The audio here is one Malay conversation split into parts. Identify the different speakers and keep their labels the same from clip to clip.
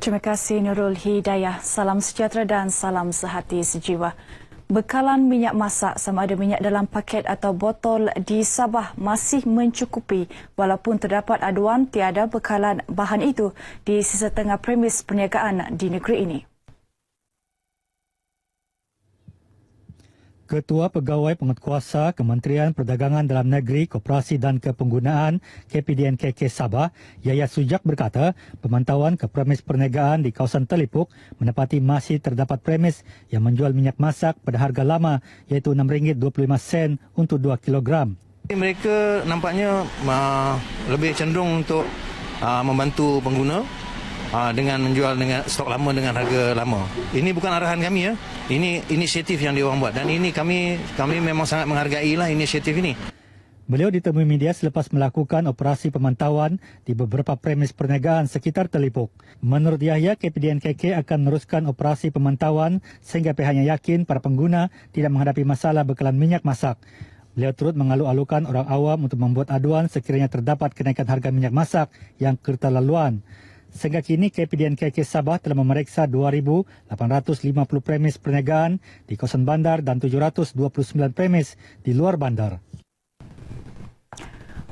Speaker 1: Terima kasih Nurul Hidayah. Salam sejahtera dan salam sehati sejiwa. Bekalan minyak masak sama ada minyak dalam paket atau botol di Sabah masih mencukupi walaupun terdapat aduan tiada bekalan bahan itu di sisa tengah premis perniagaan di negeri ini.
Speaker 2: Ketua Pegawai Penguatkuasa Kementerian Perdagangan Dalam Negeri, Koperasi dan Kepenggunaan KPDNKK Sabah, Yaya Sujak berkata, pemantauan ke premis perniagaan di kawasan Telipuk mendapati masih terdapat premis yang menjual minyak masak pada harga lama iaitu RM6.25 untuk 2 kilogram.
Speaker 3: Mereka nampaknya lebih cenderung untuk membantu pengguna dengan menjual dengan stok lama dengan harga lama. Ini bukan arahan kami ya. Ini inisiatif yang diorang buat dan ini kami memang sangat menghargailah inisiatif ini.
Speaker 2: Beliau ditemui media selepas melakukan operasi pemantauan di beberapa premis perniagaan sekitar Telipuk. Menurut Yahya, KPDNKK akan meneruskan operasi pemantauan sehingga pihaknya yakin para pengguna tidak menghadapi masalah bekalan minyak masak. Beliau turut mengalu-alukan orang awam untuk membuat aduan sekiranya terdapat kenaikan harga minyak masak yang keterlaluan. Sehingga kini KPDNKK Sabah telah memeriksa 2,850 premis perniagaan di kawasan bandar dan 729 premis di luar bandar.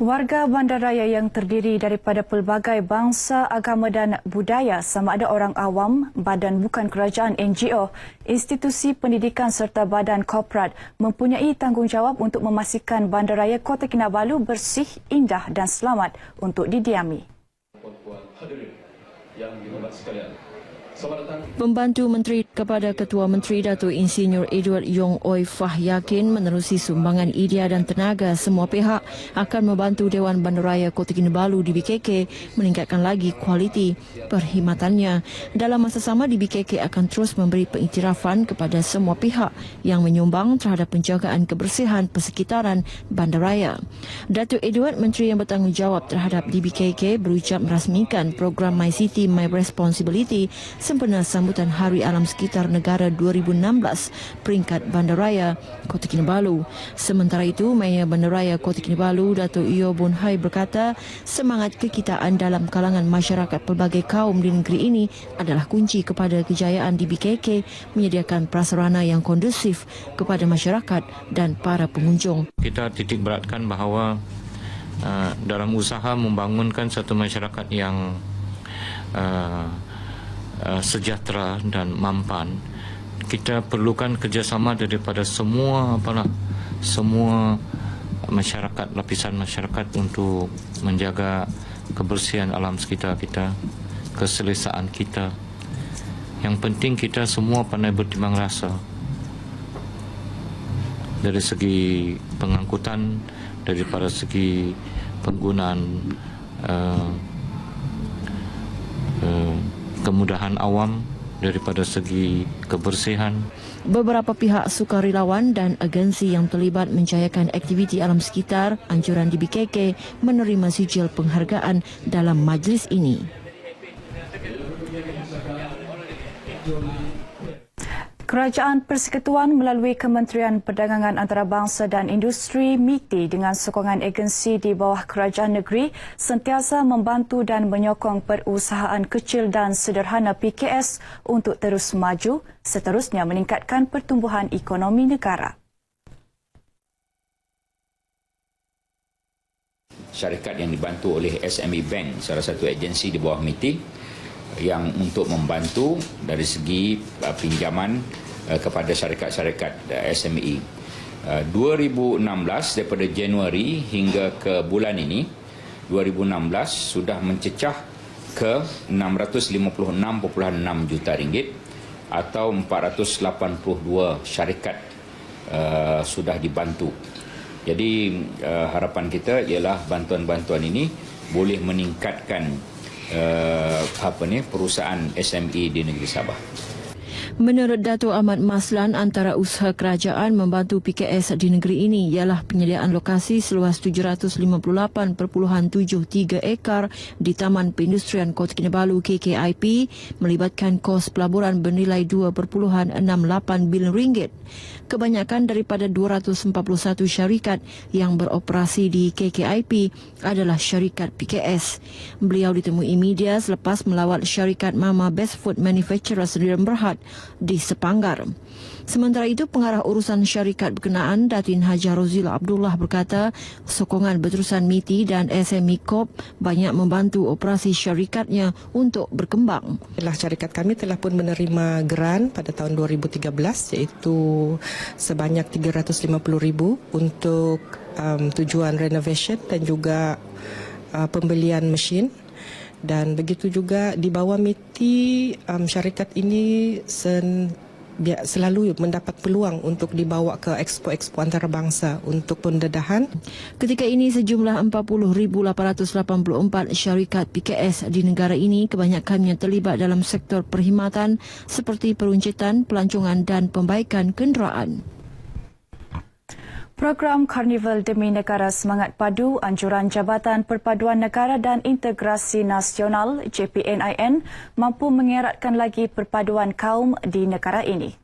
Speaker 1: Warga bandaraya yang terdiri daripada pelbagai bangsa, agama dan budaya sama ada orang awam, badan bukan kerajaan NGO, institusi pendidikan serta badan korporat mempunyai tanggungjawab untuk memastikan bandaraya Kota Kinabalu bersih, indah dan selamat untuk didiami.
Speaker 4: Yang dihormati sekalian.
Speaker 5: Pembantu Menteri kepada Ketua Menteri Datuk Insinyur Edward Yong Oi Fah yakin menerusi sumbangan idea dan tenaga semua pihak akan membantu Dewan Bandaraya Kota Kinabalu di BKK meningkatkan lagi kualiti perkhidmatannya. Dalam masa sama, di BKK akan terus memberi pengiktirafan kepada semua pihak yang menyumbang terhadap penjagaan kebersihan persekitaran bandaraya. Datuk Edward, Menteri yang bertanggungjawab terhadap DBKK, berucap merasmikan program My City My Responsibility sempena sambutan Hari Alam Sekitar Negara 2016 peringkat Bandaraya Kota Kinabalu. Sementara itu, Mayor Bandaraya Kota Kinabalu, Datuk Iyo Boon Hai berkata, semangat kekitaan dalam kalangan masyarakat pelbagai kaum di negeri ini adalah kunci kepada kejayaan DBKK menyediakan prasarana yang kondusif kepada masyarakat dan para pengunjung.
Speaker 6: Kita titik beratkan bahawa dalam usaha membangunkan satu masyarakat yang sejahtera dan mampan, kita perlukan kerjasama daripada semua masyarakat, lapisan masyarakat untuk menjaga kebersihan alam sekitar kita, keselesaan kita. Yang penting kita semua pandai bertimbang rasa dari segi pengangkutan, daripada segi penggunaan kemudahan awam, daripada segi kebersihan.
Speaker 5: Beberapa pihak sukarelawan dan agensi yang terlibat menjayakan aktiviti alam sekitar anjuran DBKK menerima sijil penghargaan dalam majlis ini.
Speaker 1: Kerajaan Persekutuan melalui Kementerian Perdagangan Antarabangsa dan Industri MITI dengan sokongan agensi di bawah kerajaan negeri sentiasa membantu dan menyokong perusahaan kecil dan sederhana PKS untuk terus maju, seterusnya meningkatkan pertumbuhan ekonomi negara.
Speaker 7: Syarikat yang dibantu oleh SME Bank, salah satu agensi di bawah MITI, yang untuk membantu dari segi pinjaman kepada syarikat-syarikat SME. 2016 daripada Januari hingga ke bulan ini 2016 sudah mencecah ke 656.6 juta ringgit atau 482 syarikat sudah dibantu. Jadi harapan kita ialah bantuan-bantuan ini boleh meningkatkan perusahaan SME di negeri Sabah.
Speaker 5: Menurut Dato' Ahmad Maslan, antara usaha kerajaan membantu PKS di negeri ini ialah penyediaan lokasi seluas 758.73 ekar di Taman Perindustrian Kota Kinabalu KKIP melibatkan kos pelaburan bernilai 2.68 bilion ringgit. Kebanyakan daripada 241 syarikat yang beroperasi di KKIP adalah syarikat PKS. Beliau ditemui media selepas melawat syarikat Mama Best Food Manufacturer Sdn Bhd di Sepanggar. Sementara itu, pengarah urusan syarikat berkenaan Datin Haji Rozila Abdullah berkata sokongan berterusan MITI dan SME Corp banyak membantu operasi syarikatnya untuk berkembang.
Speaker 4: Syarikat kami telah pun menerima geran pada tahun 2013 iaitu sebanyak 350,000 untuk tujuan renovation dan juga pembelian mesin. Dan begitu juga di bawah MITI, syarikat ini selalu mendapat peluang untuk dibawa ke expo-expo antarabangsa untuk pendedahan.
Speaker 5: Ketika ini sejumlah 40,884 syarikat PKS di negara ini kebanyakannya terlibat dalam sektor perkhidmatan seperti peruncitan, pelancongan dan pembaikan kenderaan.
Speaker 1: Program Karnival Demi Negara Semangat Padu Anjuran Jabatan Perpaduan Negara dan Integrasi Nasional JPNIN mampu mengeratkan lagi perpaduan kaum di negara ini.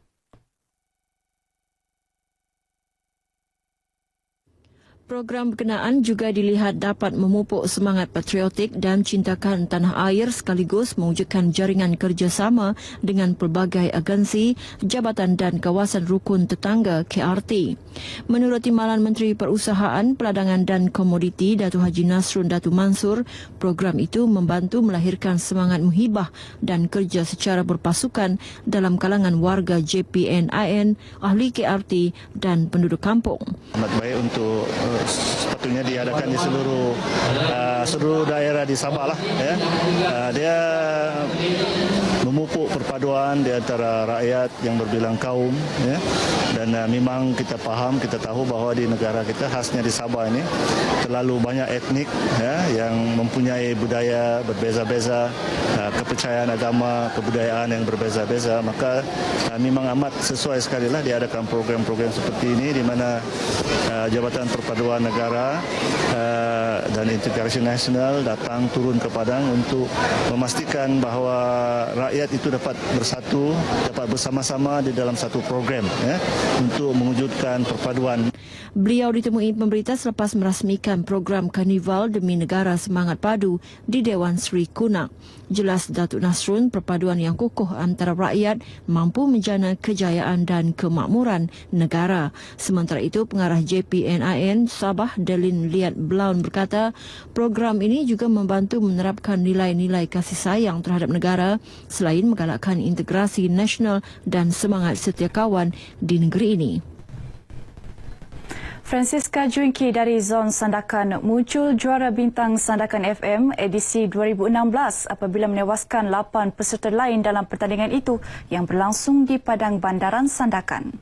Speaker 5: Program berkenaan juga dilihat dapat memupuk semangat patriotik dan cintakan tanah air sekaligus mewujudkan jaringan kerjasama dengan pelbagai agensi, jabatan dan kawasan rukun tetangga KRT. Menurut Timbalan Menteri Perusahaan, Peladangan dan Komoditi Datuk Haji Nasrun Datuk Mansur, program itu membantu melahirkan semangat muhibah dan kerja secara berpasukan dalam kalangan warga JPNIN, ahli KRT dan penduduk kampung.
Speaker 8: Amat baik untuk sepatutnya diadakan di seluruh daerah di Sabah lah. Ya. Dia memupuk perpaduan di antara rakyat yang berbilang kaum. Ya. Dan memang kita faham, kita tahu bahawa di negara kita khasnya di Sabah ini terlalu banyak etnik ya, yang mempunyai budaya berbeza-beza, kepercayaan agama, kebudayaan yang berbeza-beza. Maka memang amat sesuai sekali lah diadakan program-program seperti ini di mana Jabatan Perpaduan Negara dan Integrasi Nasional datang turun ke Padang untuk memastikan bahawa rakyat itu dapat bersatu, dapat bersama-sama di dalam satu program ya, untuk mewujudkan perpaduan.
Speaker 5: Beliau ditemui pemberita selepas merasmikan program Karnival Demi Negara Semangat Padu di Dewan Seri Kunak. Jelas Datuk Nasrun, perpaduan yang kukuh antara rakyat mampu menjana kejayaan dan kemakmuran negara. Sementara itu, pengarah JPNIN Sabah Delin Liat Blaun berkata, program ini juga membantu menerapkan nilai-nilai kasih sayang terhadap negara selain menggalakkan integrasi nasional dan semangat setiakawan di negeri ini.
Speaker 1: Francisca Juingki dari Zon Sandakan muncul juara bintang Sandakan FM edisi 2016 apabila menewaskan 8 peserta lain dalam pertandingan itu yang berlangsung di Padang Bandaran Sandakan.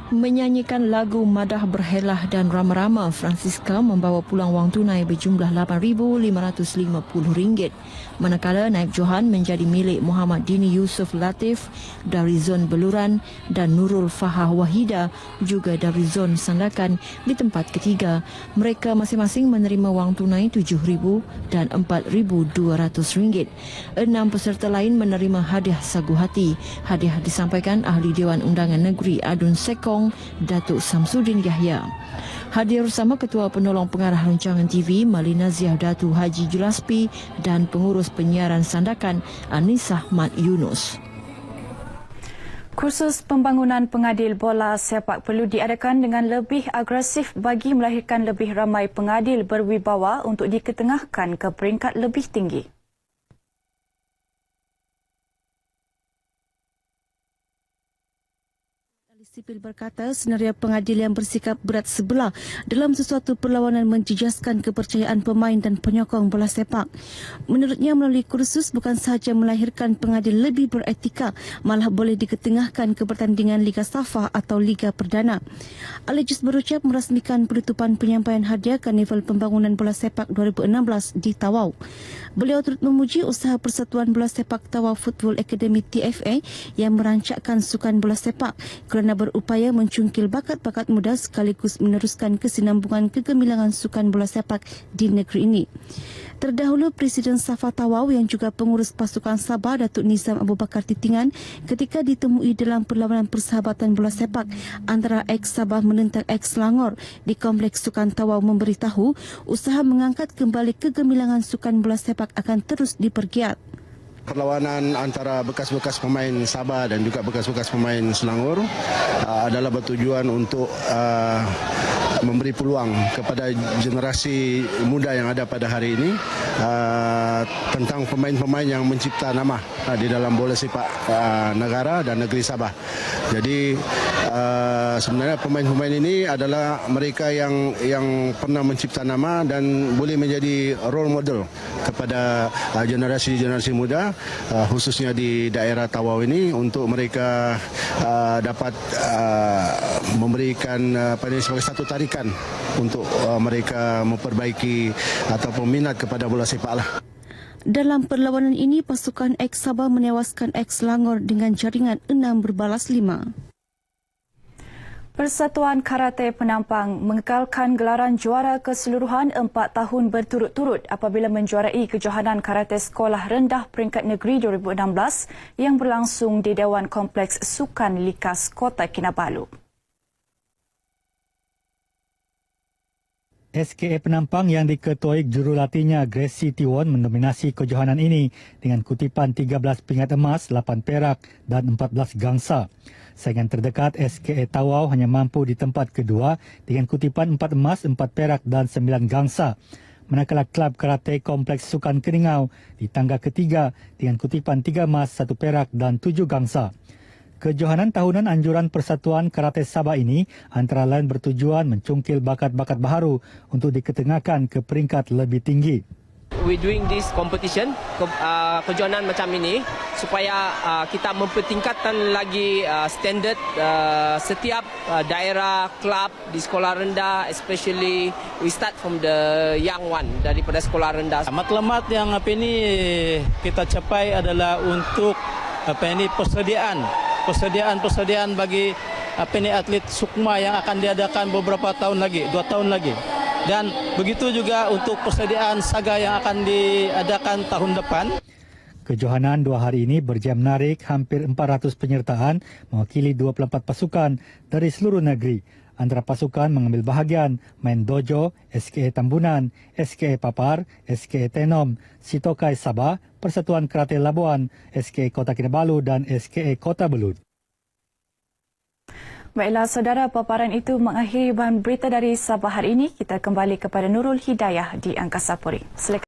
Speaker 5: Menyanyikan lagu Madah Berhelah dan Rama-Rama, Francisca membawa pulang wang tunai berjumlah RM8,550. Manakala naib johan menjadi milik Muhammad Dini Yusof Latif dari Zon Beluran dan Nurul Fahah Wahida juga dari Zon Sandakan di tempat ketiga. Mereka masing-masing menerima wang tunai RM7,000 dan RM4,200. 6 peserta lain menerima hadiah sagu hati. Hadiah disampaikan Ahli Dewan Undangan Negeri Adun Sekong Datuk Samsudin Yahya. Hadir bersama Ketua Penolong Pengarah Rancangan TV Malina Ziah Datuk Haji Julaspi dan Pengurus Penyiaran Sandakan Anisah Mat Yunus.
Speaker 1: Kursus pembangunan pengadil bola sepak perlu diadakan dengan lebih agresif bagi melahirkan lebih ramai pengadil berwibawa untuk diketengahkan ke peringkat lebih tinggi.
Speaker 5: Sipil berkata senario pengadilan bersikap berat sebelah dalam sesuatu perlawanan menjejaskan kepercayaan pemain dan penyokong bola sepak. Menurutnya melalui kursus bukan sahaja melahirkan pengadil lebih beretika, malah boleh diketengahkan ke pertandingan Liga Safah atau Liga Perdana. Alejis berucap merasmikan penutupan penyampaian hadiah Karnival Pembangunan Bola Sepak 2016 di Tawau. Beliau turut memuji usaha Persatuan Bola Sepak Tawau Football Academy TFA yang merancangkan sukan bola sepak kerana berupaya mencungkil bakat-bakat muda sekaligus meneruskan kesinambungan kegemilangan sukan bola sepak di negeri ini. Terdahulu Presiden Safa Tawau yang juga pengurus pasukan Sabah Datuk Nizam Abu Bakar Titingan ketika ditemui dalam perlawanan persahabatan bola sepak antara ex Sabah menentang ex Selangor di Kompleks Sukan Tawau memberitahu usaha mengangkat kembali kegemilangan sukan bola sepak akan terus dipergiat.
Speaker 9: Perlawanan antara bekas-bekas pemain Sabah dan juga bekas-bekas pemain Selangor adalah bertujuan untuk memberi peluang kepada generasi muda yang ada pada hari ini tentang pemain-pemain yang mencipta nama di dalam bola sepak negara dan negeri Sabah. Jadi sebenarnya pemain-pemain ini adalah mereka yang pernah mencipta nama dan boleh menjadi role model kepada generasi-generasi muda, khususnya di daerah Tawau ini, untuk mereka dapat memberikan sebagai satu tarikan untuk mereka memperbaiki atau peminat kepada bola sepak lah.
Speaker 5: Dalam perlawanan ini, pasukan ex Sabah menewaskan ex Selangor dengan jaringan 6-5.
Speaker 1: Persatuan Karate Penampang mengekalkan gelaran juara keseluruhan 4 tahun berturut-turut apabila menjuarai kejohanan karate sekolah rendah peringkat negeri 2016 yang berlangsung di Dewan Kompleks Sukan Likas Kota Kinabalu.
Speaker 2: SKA Penampang yang diketuai jurulatihnya Gracie Tiwon mendominasi kejohanan ini dengan kutipan 13 pingat emas, 8 perak dan 14 gangsa. Saingan terdekat SKA Tawau hanya mampu di tempat kedua dengan kutipan 4 emas, 4 perak dan 9 gangsa. Manakala klub karate Kompleks Sukan Keningau di tangga ketiga dengan kutipan 3 emas, 1 perak dan 7 gangsa. Kejohanan tahunan anjuran Persatuan Karate Sabah ini antara lain bertujuan mencungkil bakat-bakat baharu untuk diketengahkan ke peringkat lebih tinggi.
Speaker 10: We doing this competition, kejohanan macam ini supaya kita mempertingkatkan lagi standard setiap daerah, klub di sekolah rendah, especially we start from the young one daripada sekolah rendah.
Speaker 11: Matlamat yang kita capai adalah untuk persediaan bagi atlet Sukma yang akan diadakan beberapa tahun lagi, 2 tahun lagi. Dan begitu juga untuk persediaan Saga yang akan diadakan tahun depan.
Speaker 2: Kejohanan 2 hari ini berjaya menarik hampir 400 penyertaan mewakili 24 pasukan dari seluruh negeri. Antara pasukan mengambil bahagian main dojo, SKA Tambunan, SKA Papar, SKA Tenom, Sitokai Sabah, Persatuan Karate Labuan, SKA Kota Kinabalu dan SKA Kota Belud.
Speaker 1: Baiklah saudara, paparan itu mengakhiri bahan berita dari Sabah hari ini. Kita kembali kepada Nurul Hidayah di Angkasa Puri.